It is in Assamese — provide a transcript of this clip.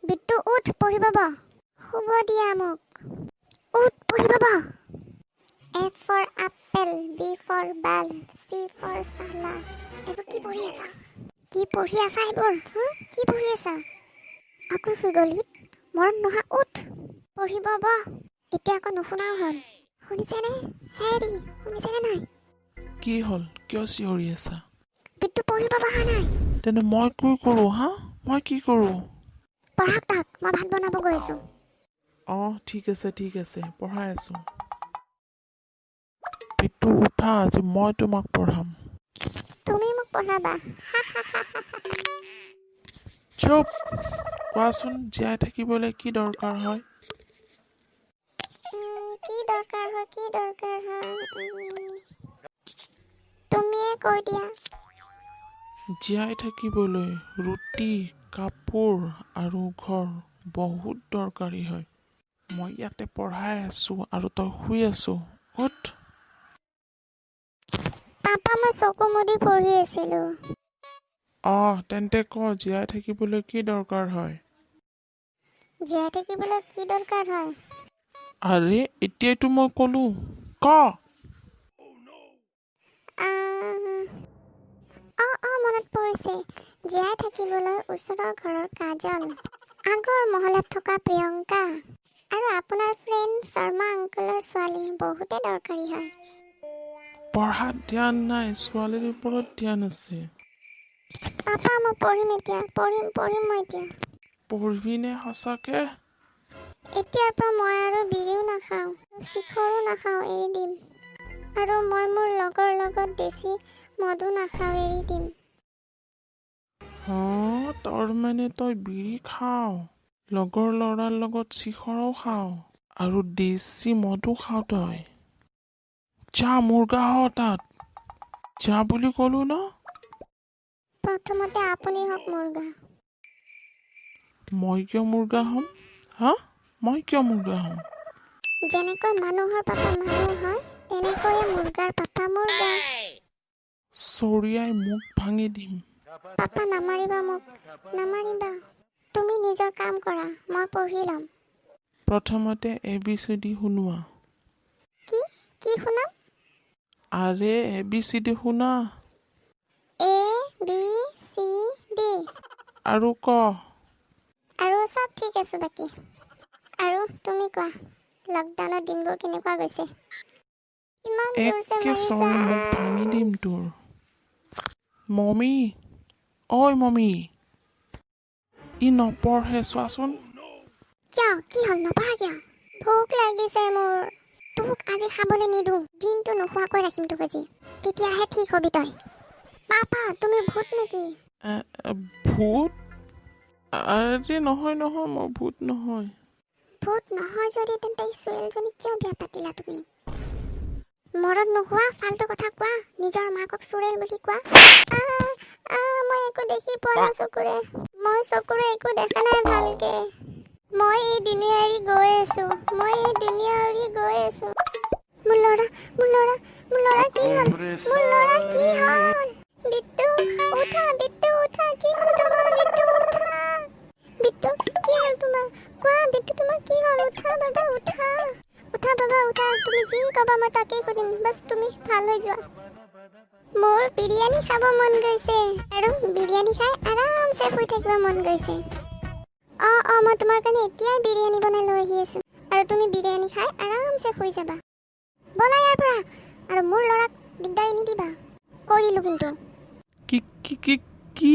বিট্টু উঠ পঢ়িব ব শুব দিয়া মোক উঠ পঢ়িব ব A for apple, B for ball, C for sala. এইবোৰ কি পঢ়ি আছা এইবোৰ কি পঢ়ি আছা আকৌ শুই গলি মৰণ নোহা উঠ পঢ়িব ব এতিয়া আকৌ নুশুনাও হ'ল শুনিছেনে হেৰি শুনিছেনে নাই কি হ'ল কিয় চিঞৰি আছা বিট্টু পঢ়িব বহা নাই তেনে মই কি কৰোঁ হা মই কি কৰোঁ পঢ়াক তাক মই ভাত বনাব গৈ আছোঁ ঠিক আছে পঢ়াই আছোঁ বিট্টু উঠা আজি মই তোমাক পঢ়াম তুমি মোক পঢ়াবা চুপ কোৱাচোন জীয়াই থাকিবলৈ কি দৰকাৰ হয় কি দৰকাৰ হয় তুমিয়ে কৈ দিয়া জীয়াই থাকিবলৈ ৰুটি কাপোৰ আৰু ঘৰ বহুত দৰকাৰী হয় মই ইয়াতে পঢ়াই আছোঁ আৰু তই শুই আছোঁ উঠ পাপা মই চকু মুদি পঢ়ি আছিলোঁ তেন্তে ক জীয়াই থাকিবলৈ কি দৰকাৰ হয় আৰে এতিয়াইতো মই ক'লো ক মনত পৰিছে জীয়াই থাকিবলৈ ওচৰৰ ঘৰৰ কাজল আগৰ মহলাত থকা প্ৰিয়ংকা আৰু আপোনাৰ ফ্ৰেণ্ড শৰ্মা আংকলৰ ছোৱালী বহুতে দৰকাৰী হয় পঢ়াত ধ্যান নাই ছোৱালীৰ ওপৰত ধ্যান আছে পাপা মই পঢ়িম মই এতিয়া পঢ়বিনে সঁচাকে এতিয়াৰ পৰা মই আৰু বিড়িও নাখাওঁ চিখৰো নাখাওঁ এৰি দিম আৰু মই মোৰ লগৰ লগত বেছি মদো নাখাওঁ এৰি দিম তাৰ মানে তই বিড়ি খাৱ লগৰ ল'ৰাৰ লগত চিখৰো খাৱ আৰু দেশী মদো খাৱ তই যা মুৰ্গা হ তাত যা বুলি ক'লো ন প্ৰথমতে আপুনি হওক মুৰ্গা মই কিয় মুৰ্গা হ'ম যেনেকৈ মানুহৰ পাপা মানুহ হয় তেনেকৈয়ে মুৰ্গাৰ পাপা মুৰ্গা চৰিয়াই মুখ ভাঙি দিম পাপা নামাৰিবা মোক নামাৰিবা তুমি নিজৰ কাম কৰা মই পঢ়ি ল'ম প্ৰথমতে ABCD শুনোৱা কি শুনাম আৰে ABCD শুনা ABCD আৰু ক আৰু চব ঠিক আছে বাকী আৰু তুমি কোৱা লকডাউনৰ দিনবোৰ কেনেকুৱা গৈছে ইমান জোৰছে একে চৰ মুখ মাৰিছা ভাঙি দিম তোৰ মমি ঐ মমি ই নপঢ়ে চোৱাচোন কিয় কি হ'ল নপঢ়া কিয় ভোক লাগিছে মোৰ তোক আজি খাবলৈ নিদিওঁ দিনটো নোখোৱাকৈ ৰাখিম তোক আজি তেতিয়াহে ঠিক হবি তই পাপা তুমি ভূত নেকি ভূত আৰে নহয় মই ভূত নহয় যদি তেন্তে ছোৱালীজনী কিয় বিয়া পাতিলা তুমি মৰত নোহোৱা ফাল্টু কথা কোৱা নিজৰ মাকক চুৰেল বুলি কোৱা মই একো দেখি পোৱা নাই চকুৰে একো দেখা নাই ভালকে মই এই দুনিয়া এৰি গৈ আছো মোৰ ল'ৰা কি হ'ল বিট্টু উঠা কি হ'ল তোমাৰ বিট্টু কি হ'ল তোমাৰ কোৱা বিট্টু তোমাৰ কি হ'ল উঠা বাবা উঠা তুমি যি কবা মই তাকেই কৰিম বাছ তুমি ভাল হৈ যোৱা মোৰ বিৰিয়ানী খাব মন গৈছে আৰু বিৰিয়ানী খাই আৰামছে শুই থাকিব মন গৈছে মই তোমাৰ কাৰণে এতিয়াই বিৰিয়ানী বনাই লৈ আহি আছো আৰু তুমি বিৰিয়ানী খাই আৰামছে শুই যাবা বলা ইয়াৰ পৰা আৰু মোৰ ল'ৰাক দিগদাৰি নিদিবা কৈ দিলো কিন্তু কি